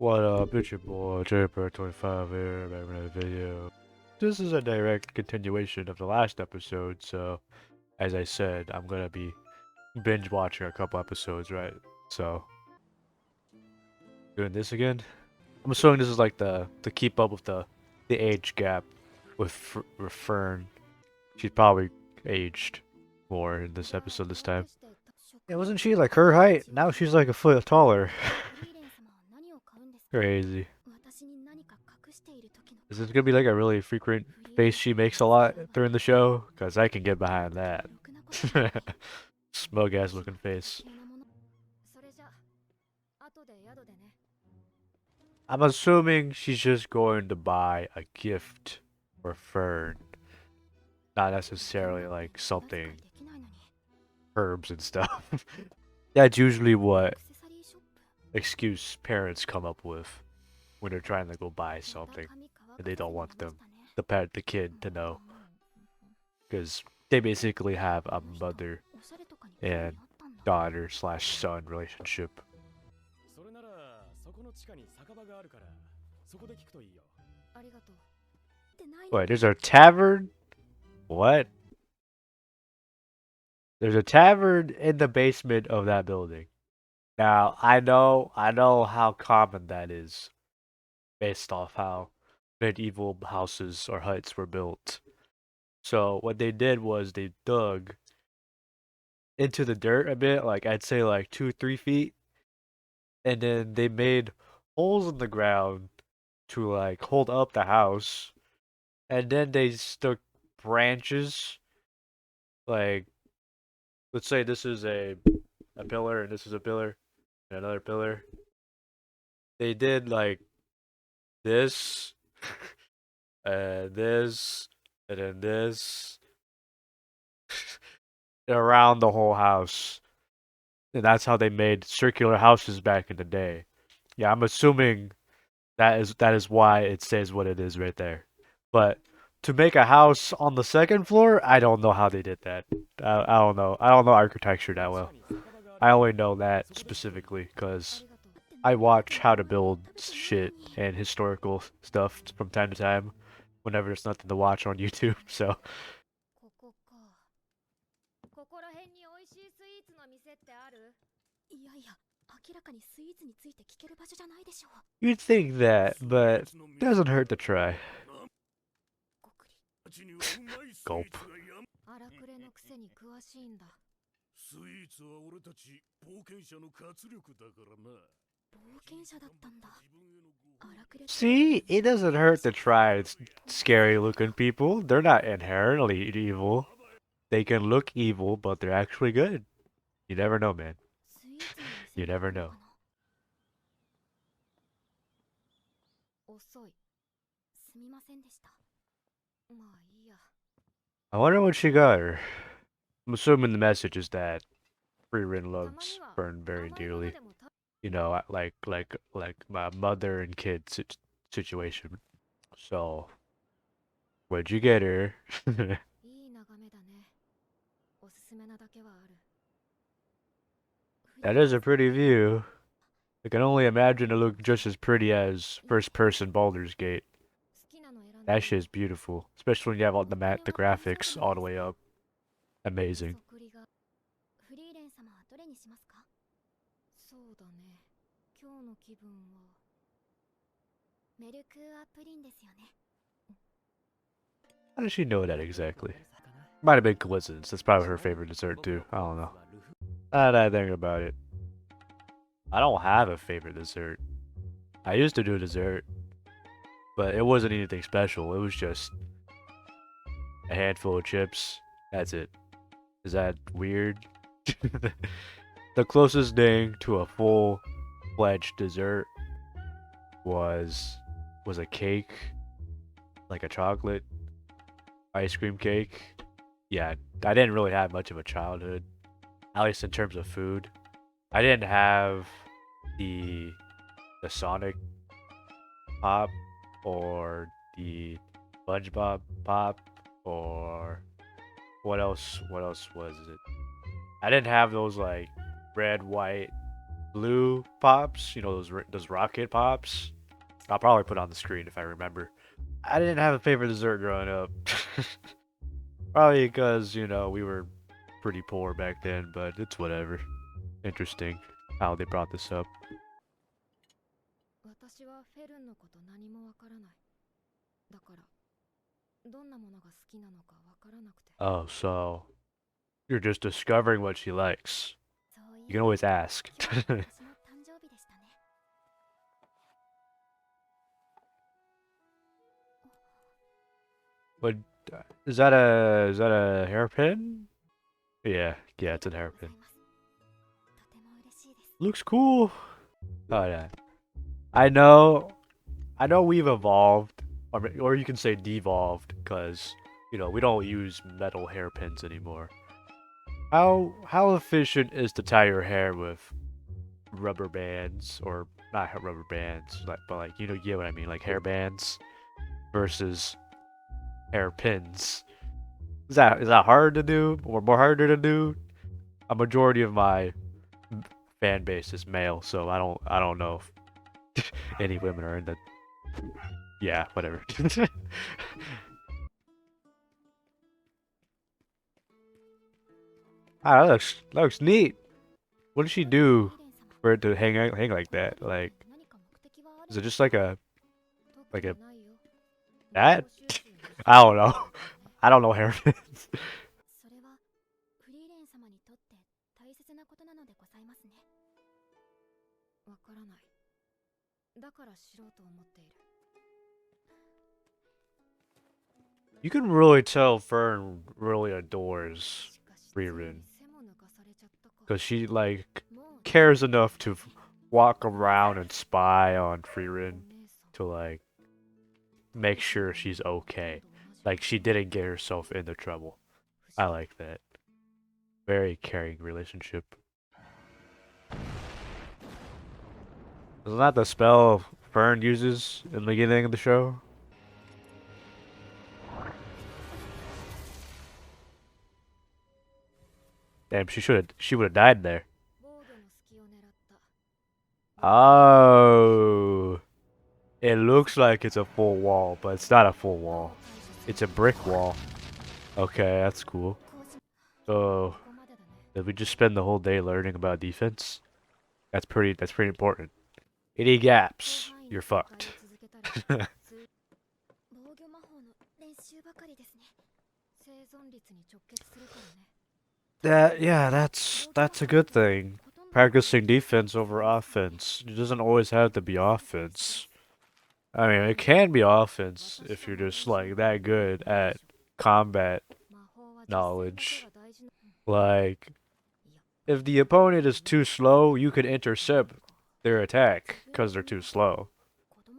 What up, it's your boy, JPR25 here, back with another video. This is a direct continuation of the last episode, so, as I said, I'm gonna be binge watching a couple episodes, right? So, doing this again? I'm assuming this is like to keep up with the age gap with Fern. She's probably aged more in this episode this time. Yeah, wasn't she like her height? Now she's like a foot taller. Crazy. Is this gonna be like a really frequent face she makes a lot during the show? Cause I can get behind that. Smug ass looking face. I'm assuming she's just going to buy a gift for Fern. Not necessarily like something, herbs and stuff. That's usually what excuse parents come up with when they're trying to go buy something and they don't want the kid to know. Because they basically have a mother and daughter slash son relationship. Wait, there's a tavern? What? There's a tavern in the basement of that building. Now, I know how common that is based off how medieval houses or huts were built. So what they did was they dug into the dirt a bit, like I'd say like 2, 3 feet, and then they made holes in the ground to like hold up the house, and then they stuck branches. Like, let's say this is a pillar, and this is a pillar, and another pillar. They did like this, and this, and then this, around the whole house. And that's how they made circular houses back in the day. Yeah, I'm assuming that is why it says what it is right there. But to make a house on the second floor, I don't know how they did that. I don't know. I don't know architecture that well. I only know that specifically because I watch how to build shit and historical stuff from time to time whenever there's nothing to watch on YouTube. So you'd think that, but doesn't hurt to try. Gulp. See, it doesn't hurt to try scary looking people. They're not inherently evil. They can look evil, but they're actually good. You never know, man. You never know. I wonder what she got her. I'm assuming the message is that Frieren loves Fern very dearly. You know, like my mother and kid situation. So, what'd you get her? That is a pretty view. I can only imagine it looked just as pretty as first person Baldur's Gate. That shit is beautiful, especially when you have all the graphics all the way up. Amazing. How does she know that exactly? Might have been coincidence. That's probably her favorite dessert too. I don't know. Now that I think about it, I don't have a favorite dessert. I used to do dessert, but it wasn't anything special. It was just a handful of chips. That's it. Is that weird? The closest thing to a full-fledged dessert was a cake, like a chocolate ice cream cake. Yeah, I didn't really have much of a childhood, at least in terms of food. I didn't have the Sonic pop or the SpongeBob pop or what else was it? I didn't have those like red, white, blue pops, you know, those rocket pops. I'll probably put on the screen if I remember. I didn't have a favorite dessert growing up. Probably because, you know, we were pretty poor back then, but it's whatever. Interesting how they brought this up. Oh, so you're just discovering what she likes. You can always ask. But is that a hairpin? Yeah, yeah, it's a hairpin. Looks cool. Oh yeah. I know I know we've evolved, or you can say devolved, because you know we don't use metal hairpins anymore. How efficient is to tie your hair with rubber bands, or not rubber bands, like but like you get what I mean, like hair bands versus hairpins? Is that hard to do, or more harder to do? A majority of my fan base is male, so I don't know if any women are in the yeah whatever. Ah, that looks neat. What does she do for it to hang like that? Like, is it just like a that? I don't know. I don't know hairpins. You can really tell Fern really adores Frieren because she like cares enough to walk around and spy on Frieren to like make sure she's okay. Like she didn't get herself into trouble. I like that. Very caring relationship. Isn't that the spell Fern uses in the beginning of the show? Damn, she would have died there. Oh, it looks like it's a full wall, but it's not a full wall. It's a brick wall. Okay, that's cool. So, did we just spend the whole day learning about defense? That's pretty important. Any gaps, you're fucked. Yeah, that's a good thing. Practicing defense over offense. It doesn't always have to be offense. I mean, it can be offense if you're just like that good at combat knowledge. Like, if the opponent is too slow, you can intercept their attack because they're too slow.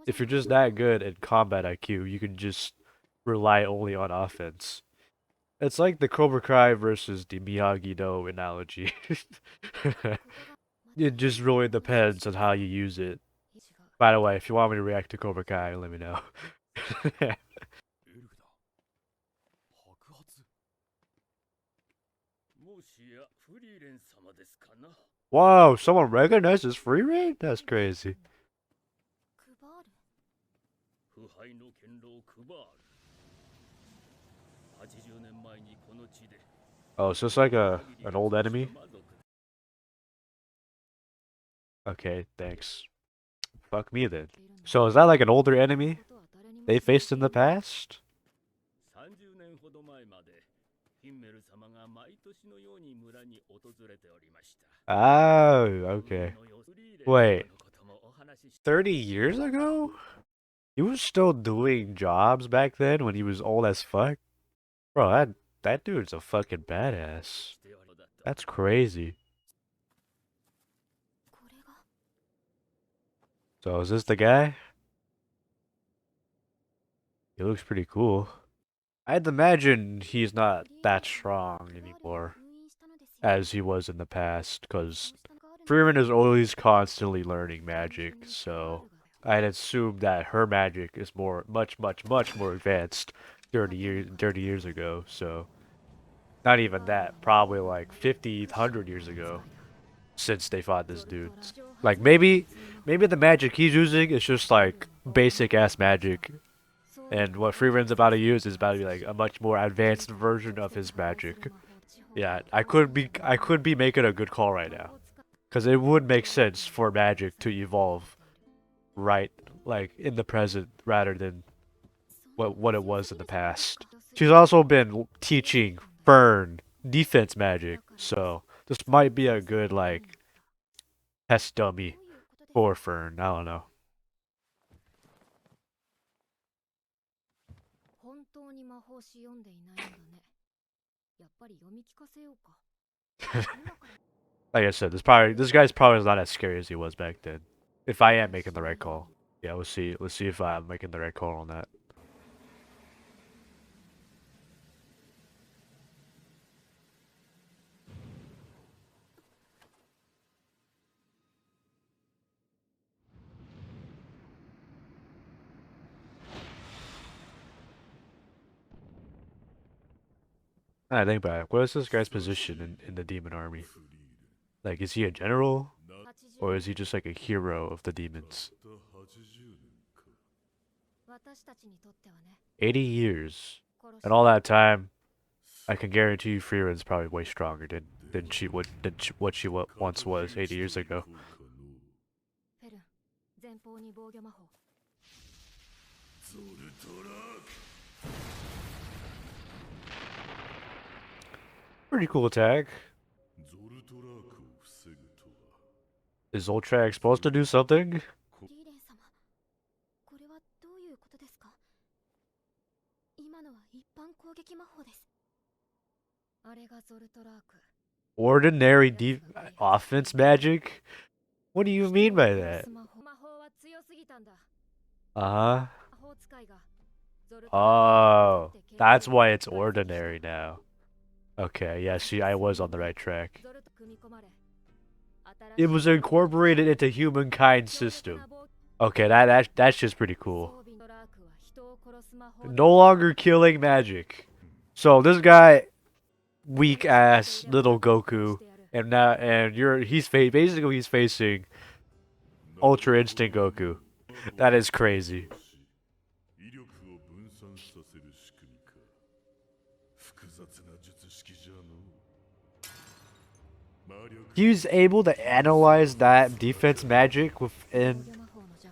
If you're just that good at combat IQ, you can just rely only on offense. It's like the Cobra Kai versus the Miyagi-Do analogy. It just really depends on how you use it. By the way, if you want me to react to Cobra Kai, let me know. Whoa, someone recognizes Frieren? That's crazy. Oh, so it's like an old enemy? Okay, thanks. Fuck me then. So is that like an older enemy they faced in the past? Oh, okay. Wait, 30 years ago? He was still doing jobs back then when he was old as fuck? Bro, that dude's a fucking badass. That's crazy. So is this the guy? He looks pretty cool. I'd imagine he's not that strong anymore as he was in the past, because Freeman is always constantly learning magic, so I'd assume that her magic is much more advanced 30 years ago, so not even that, probably like 50, 100 years ago. since they fought this dude. Like maybe the magic he's using is just like basic ass magic, and what Frieren's about to use is about to be like a much more advanced version of his magic. Yeah, I could be making a good call right now, because it would make sense for magic to evolve right like in the present rather than what it was in the past. She's also been teaching FERN defense magic, so this might be a good like test dummy for FERN. I don't know. Like I said, this guy's probably not as scary as he was back then. If I am making the right call. Yeah, let's see. Let's see if I'm making the right call on that. I think about it. What is this guy's position in the demon army? Like, is he a general? Or is he just like a hero of the demons? 80 years. And all that time, I can guarantee you Frieren's probably way stronger what she once was 80 years ago. Pretty cool attack. Is Ultrax supposed to do something? Ordinary offense magic? What do you mean by that? Uh-huh. Oh, that's why it's ordinary now. Okay, yeah, see, I was on the right track. It was incorporated into humankind's system. Okay, that's just pretty cool. No longer killing magic. So this guy, weak ass little Goku, basically he's facing Ultra Instinct Goku. That is crazy. He's able to analyze that defense magic within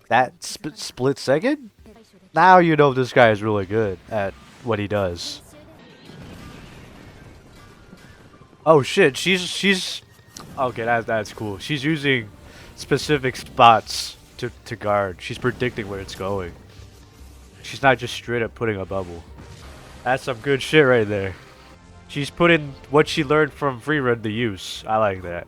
that split second? Now you know this guy is really good at what he does. Oh shit, she's okay, that's cool. She's using specific spots to guard. She's predicting where it's going. She's not just straight up putting a bubble. That's some good shit right there. She's putting what she learned from Frieren to use. I like that.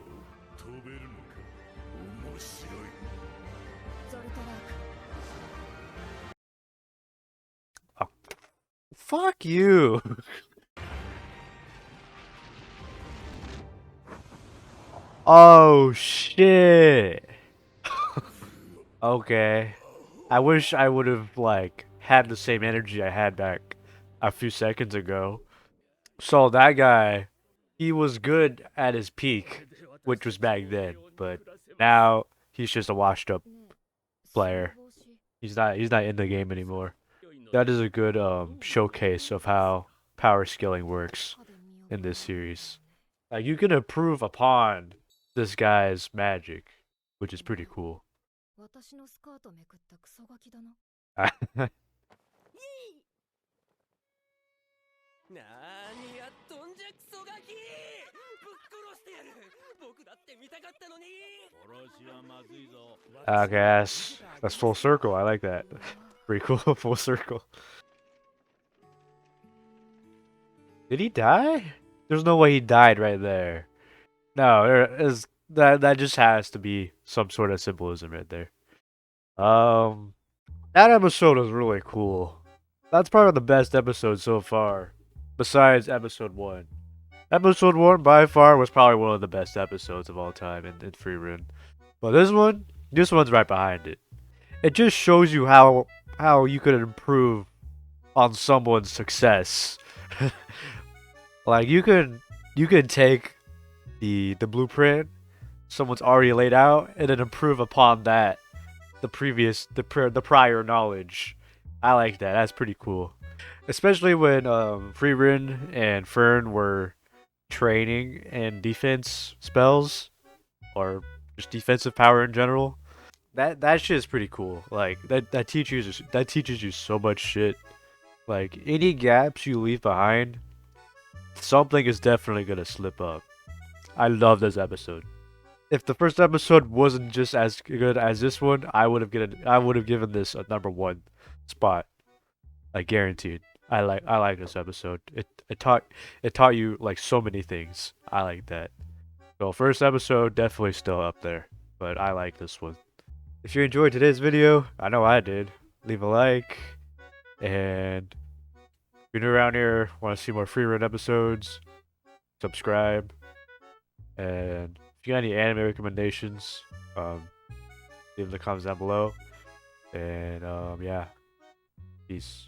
Oh, fuck you. Oh shit. Okay. I wish I would have like had the same energy I had back a few seconds ago. So that guy, he was good at his peak, which was back then, but now he's just a washed up player. He's not in the game anymore. That is a good showcase of how power scaling works in this series. Like you can improve upon this guy's magic, which is pretty cool. Okay, that's full circle. I like that. Pretty cool, full circle. Did he die? There's no way he died right there. No, there is that just has to be some sort of symbolism right there. That episode was really cool. That's probably the best episode so far, besides episode 1. Episode 1 by far was probably one of the best episodes of all time in Frieren. But this one's right behind it. It just shows you how you could improve on someone's success. Like you can take the blueprint someone's already laid out and then improve upon that, the prior knowledge. I like that. That's pretty cool. Especially when Frieren and FERN were training and defense spells or just defensive power in general. That shit is pretty cool. Like that teaches you so much shit. Like any gaps you leave behind, something is definitely gonna slip up. I love this episode. If the first episode wasn't just as good as this one, I would have given this a #1 spot. Like guaranteed. I like this episode. It taught you like so many things. I like that. So first episode definitely still up there, but I like this one. If you enjoyed today's video, I know I did. Leave a like, and if you're new around here, want to see more free run episodes, subscribe, and if you got any anime recommendations, leave in the comments down below. And yeah, peace.